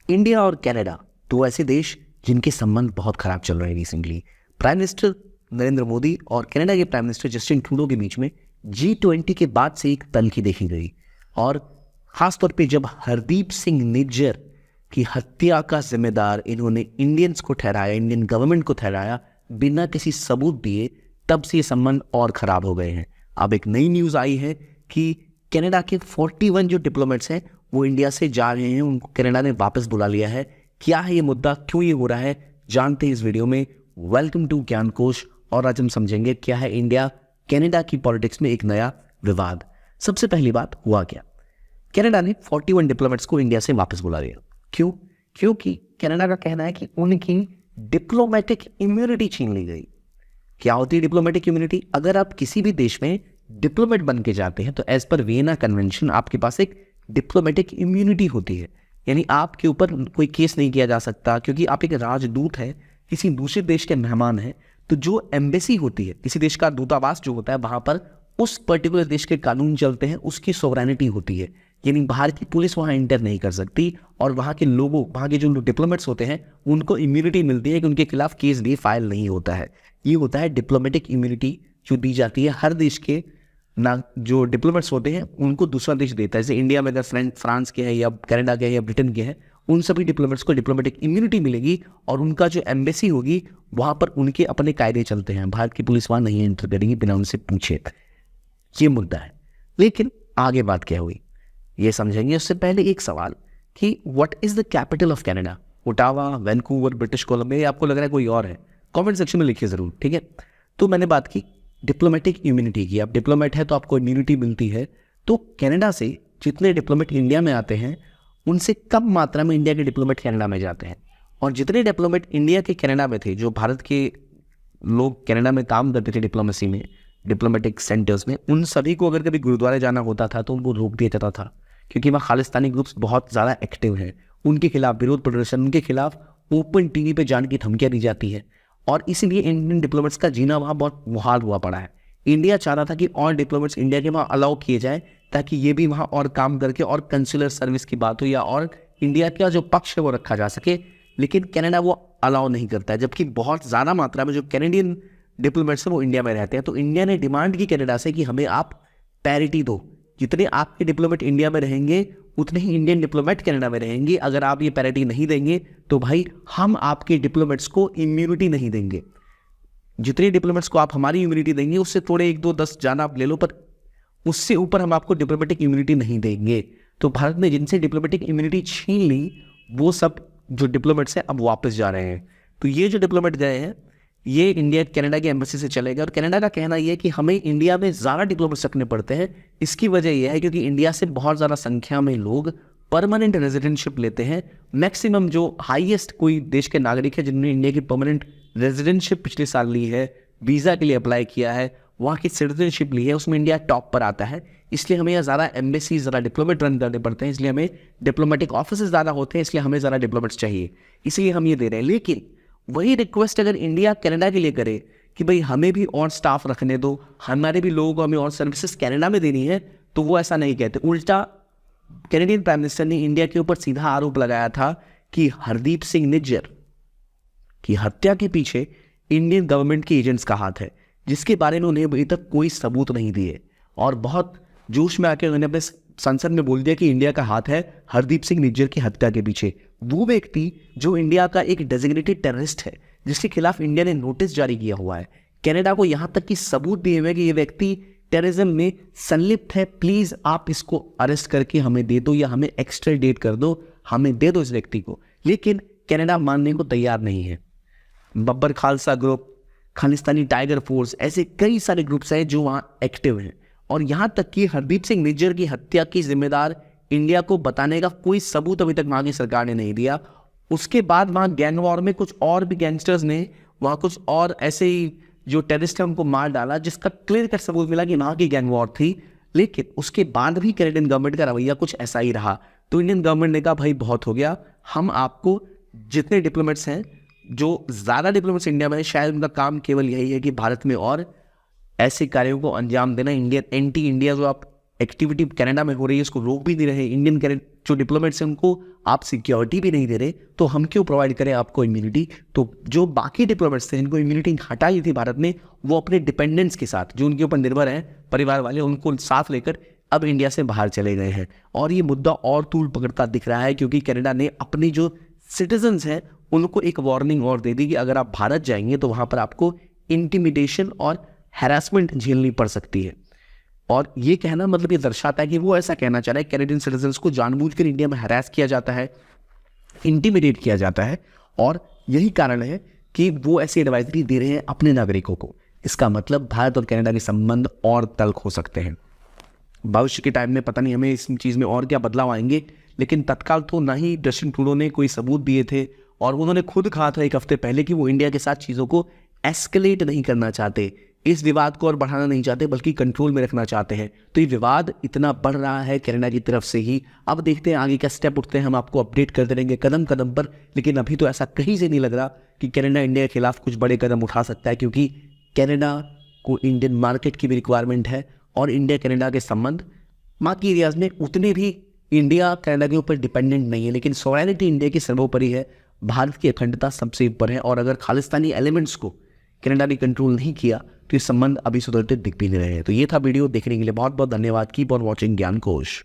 India और Canada दो ऐसे देश जिनके संबंध बहुत खराब चल रहे हैं recently. Prime minister Narendra Modi और कनाडा के प्राइम मिनिस्टर जस्टिन ट्रूडो के बीच में G20 के बाद से एक तल्खी देखी गई, और खासतौर पे जब हरदीप सिंह निज्जर की हत्या का जिम्मेदार इन्होंने इंडियंस को ठहराया, इंडियन गवर्नमेंट को ठहराया बिना किसी सबूत दिए, तब से ये संबंध और खराब हो गए हैं। अब एक नई न्यूज़ आई है कि कनाडा के 41 जो डिप्लोमेट्स हैं वो इंडिया से जा रहे हैं, उनको कनाडा ने वापस बुला लिया है। क्या है ये मुद्दा, क्यों ये हो रहा है, जानते हैं इस वीडियो में। वेलकम टू ज्ञान कोश। और आज हम समझेंगे क्या है इंडिया कनाडा की पॉलिटिक्स में एक नया विवाद। सबसे पहली बात, हुआ क्या, कनाडा ने 41 डिप्लोमेट्स को इंडिया से वापस बुला लिया। क्यों? क्योंकि कनाडा का कहना है कि उनकी डिप्लोमेटिक इम्यूनिटी छीन ली गई। क्या होती है डिप्लोमेटिक इम्यूनिटी? अगर आप किसी भी देश में डिप्लोमेट बन के जाते हैं तो एज पर वियना कन्वेंशन आपके पास एक डिप्लोमेटिक इम्यूनिटी होती है, यानी आपके ऊपर कोई केस नहीं किया जा सकता, क्योंकि आप एक राजदूत है, किसी दूसरे देश के मेहमान हैं। तो जो एम्बेसी होती है, किसी देश का दूतावास जो होता है, वहां पर उस पर्टिकुलर देश के कानून चलते हैं, उसकी सोवरेनिटी होती है, यानी बाहर की पुलिस वहां एंटर नहीं कर सकती। और वहां के लोगों, वहां के जो डिप्लोमेट्स होते हैं उनको इम्यूनिटी मिलती है कि उनके खिलाफ केस भी फाइल नहीं होता है। ये होता है डिप्लोमेटिक इम्यूनिटी जो दी जाती है हर देश के ना, जो डिप्लोमेट्स होते हैं उनको दूसरा देश देता है। जैसे इंडिया में अगर फ्रांस के हैं या कनाडा के हैं या ब्रिटेन के हैं, उन सभी डिप्लोमेट्स को डिप्लोमेटिक इम्यूनिटी मिलेगी और उनका जो एम्बेसी होगी वहां पर उनके अपने कायदे चलते हैं, भारत की पुलिस वहां नहीं एंटर करेगी बिना उनसे पूछे। ये मुद्दा है। लेकिन आगे बात क्या हुई ये समझेंगे। उससे पहले एक सवाल कि what is the capital of Canada? Ottawa, Vancouver, British Columbia, या आपको लग रहा है कोई और है? कमेंट सेक्शन में लिखिए जरूर, ठीक है। तो मैंने बात की डिप्लोमेटिक इम्यूनिटी की। आप डिप्लोमेट है तो आपको इम्यूनिटी मिलती है। तो कनाडा से जितने डिप्लोमेट इंडिया में आते हैं उनसे कम मात्रा में इंडिया के डिप्लोमेट कनाडा में जाते हैं, और जितने डिप्लोमेट इंडिया के कनाडा में थे, जो भारत के लोग कनाडा में काम करते थे डिप्लोमेसी में, डिप्लोमेटिक सेंटर्स में, उन सभी को अगर कभी गुरुद्वारे जाना होता था तो उनको रोक दिया जाता था, क्योंकि वहाँ खालिस्तानी ग्रुप्स बहुत ज़्यादा एक्टिव हैं। उनके खिलाफ विरोध प्रदर्शन, उनके खिलाफ ओपन टीवी पे जाने की धमकियाँ दी जाती है, और इसीलिए इंडियन डिप्लोमेट्स का जीना वहाँ बहुत मुहाल हुआ पड़ा है। इंडिया चाह रहा था कि और डिप्लोमेट्स इंडिया के वहाँ अलाउ किए जाए, ताकि ये भी वहाँ और काम करके और कंसुलर सर्विस की बात हो या और इंडिया का जो पक्ष है वो रखा जा सके। लेकिन कनाडा वो अलाउ नहीं करता है, जबकि बहुत ज़्यादा मात्रा में जो कैनेडियन डिप्लोमेट्स हैं वो इंडिया में रहते हैं। तो इंडिया ने डिमांड की कनाडा से कि हमें आप पैरिटी दो, जितने आपके डिप्लोमेट इंडिया में रहेंगे उतने ही इंडियन डिप्लोमेट कनाडा में रहेंगे। अगर आप ये पैरिटी नहीं देंगे तो भाई हम आपके डिप्लोमेट्स को इम्यूनिटी नहीं देंगे। जितने डिप्लोमेट्स को आप हमारी इम्यूनिटी देंगे उससे थोड़े 1, 2, 10 जाना आप ले लो, पर उससे ऊपर हम आपको डिप्लोमेटिक इम्यूनिटी नहीं देंगे। तो भारत ने जिनसे डिप्लोमेटिक इम्यूनिटी छीन ली वो सब जो डिप्लोमेट्स हैं अब वापस जा रहे हैं। तो ये जो डिप्लोमेट गए हैं ये इंडिया कनाडा की एम्बेसी से चलेगा, और कनाडा का कहना यह है कि हमें इंडिया में ज़्यादा डिप्लोमेट्स रखने पड़ते हैं। इसकी वजह यह है क्योंकि इंडिया से बहुत ज़्यादा संख्या में लोग परमानेंट रेजिडेंटशिप लेते हैं। मैक्सिमम जो हाईएस्ट कोई देश के नागरिक है जिन्होंने इंडिया की परमानेंट रेजिडेंटशिप पिछले साल ली है, वीज़ा के लिए अप्लाई किया है, वहाँ की सिटीजनशिप ली है, उसमें इंडिया टॉप पर आता है। इसलिए हमें यहाँ ज़्यादा एम्बेसी, ज़्यादा डिप्लोमेट रन करने पड़ते हैं, इसलिए हमें डिप्लोमेटिक ऑफिस ज़्यादा होते हैं, इसलिए हमें ज़्यादा डिप्लोमेट्स चाहिए, इसलिए हम ये दे रहे हैं। लेकिन वही रिक्वेस्ट अगर इंडिया कनाडा के लिए करे कि भाई हमें भी और स्टाफ रखने दो, हमारे भी लोगों को हमें और सर्विसेज कनाडा में देनी है, तो वो ऐसा नहीं कहते। उल्टा कैनेडियन प्राइम मिनिस्टर ने इंडिया के ऊपर सीधा आरोप लगाया था कि हरदीप सिंह निज्जर की हत्या के पीछे इंडियन गवर्नमेंट के एजेंट्स का हाथ है, जिसके बारे में उन्हें अभी तक कोई सबूत नहीं दिए। और बहुत जोश में आकर उन्होंने अपने संसद में बोल दिया कि इंडिया का हाथ है हरदीप सिंह निज्जर की हत्या के पीछे। वो व्यक्ति जो इंडिया का एक डेजिग्नेटेड टेररिस्ट है, जिसके खिलाफ इंडिया ने नोटिस जारी किया हुआ है, कनाडा को यहां तक कि सबूत दिए हुए कि ये व्यक्ति टेररिज्म में संलिप्त है, प्लीज आप इसको अरेस्ट करके हमें दे दो या हमें एक्स्ट्राडिट कर दो, हमें दे दो इस व्यक्ति को। लेकिन कनाडा मानने को तैयार नहीं है। Babbar Khalsa group, Khalistani tiger force, ऐसे कई सारे ग्रुप्स हैं जो वहां एक्टिव हैं, और यहां तक कि हरदीप सिंह निज्जर की हत्या की जिम्मेदार इंडिया को बताने का कोई सबूत अभी तक वहां की सरकार ने नहीं दिया। उसके बाद वहां गैंग वॉर में कुछ और भी गैंगस्टर्स ने वहां कुछ और ऐसे ही जो टेररिस्ट है उनको मार डाला, जिसका क्लियर कट सबूत मिला कि वहां की गैंग वॉर थी। लेकिन उसके बाद भी कैनेडियन गवर्नमेंट का रवैया कुछ ऐसा ही रहा। तो इंडियन गवर्नमेंट ने कहा भाई बहुत हो गया, हम आपको जितने डिप्लोमेट्स हैं, जो ज़्यादा डिप्लोमेट्स इंडिया में, शायद उनका काम केवल यही है कि भारत में और ऐसे कार्यों को अंजाम देना। इंडिया एंटी इंडिया जो आप एक्टिविटी कनाडा में हो रही है उसको रोक भी नहीं रहे, इंडियन जो डिप्लोमेट्स हैं उनको आप सिक्योरिटी भी नहीं दे रहे, तो हम क्यों प्रोवाइड करें आपको इम्यूनिटी। तो जो बाकी डिप्लोमेट्स थे जिनको इम्यूनिटी हटाई थी भारत ने, वो अपने डिपेंडेंट्स के साथ, जो उनके ऊपर निर्भर हैं परिवार वाले, उनको साथ लेकर अब इंडिया से बाहर चले गए हैं। और ये मुद्दा और तूल पकड़ता दिख रहा है, क्योंकि कनाडा ने अपनी जो सिटीजन्स हैं उनको एक वार्निंग और दे दी कि अगर आप भारत जाएंगे तो वहाँ पर आपको इंटिमिडेशन और हैरासमेंट झेलनी पड़ सकती है। और ये कहना मतलब ये दर्शाता है कि वो ऐसा कहना चाह रहा है कैनेडियन सिटीजन्स को जानबूझकर इंडिया में हैरास किया जाता है, इंटिमिडेट किया जाता है, और यही कारण है कि वो ऐसी एडवाइजरी दे रहे हैं अपने नागरिकों को। इसका मतलब भारत और कनाडा के संबंध और तल्ख हो सकते हैं। भविष्य के टाइम में पता नहीं हमें इस चीज़ में और क्या बदलाव आएंगे, लेकिन तत्काल तो ना ही जस्टिन ट्रूडो ने कोई सबूत दिए थे, और उन्होंने खुद कहा था एक हफ्ते पहले कि वो इंडिया के साथ चीज़ों को एस्केलेट नहीं करना चाहते, इस विवाद को और बढ़ाना नहीं चाहते, बल्कि कंट्रोल में रखना चाहते हैं। तो ये विवाद इतना बढ़ रहा है कनाडा की तरफ से ही। अब देखते हैं आगे क्या स्टेप उठते हैं, हम आपको अपडेट करते रहेंगे कदम कदम पर। लेकिन अभी तो ऐसा कहीं से नहीं लग रहा कि कनाडा इंडिया के खिलाफ कुछ बड़े कदम उठा सकता है, क्योंकि कनाडा को इंडियन मार्केट की भी रिक्वायरमेंट है, और इंडिया कनाडा के संबंध बाकी एरियाज में उतने भी इंडिया कनाडा के ऊपर डिपेंडेंट नहीं है, लेकिन सॉवरेनिटी इंडिया की सर्वोपरि है, भारत की अखंडता सबसे ऊपर है। और अगर खालिस्तानी एलिमेंट्स को कनाडा ने कंट्रोल नहीं किया तो ये संबंध अभी सुधरते दिख भी नहीं रहे हैं। तो ये था वीडियो, देखने के लिए बहुत बहुत धन्यवाद। कीप ऑन वॉचिंग ज्ञान कोश।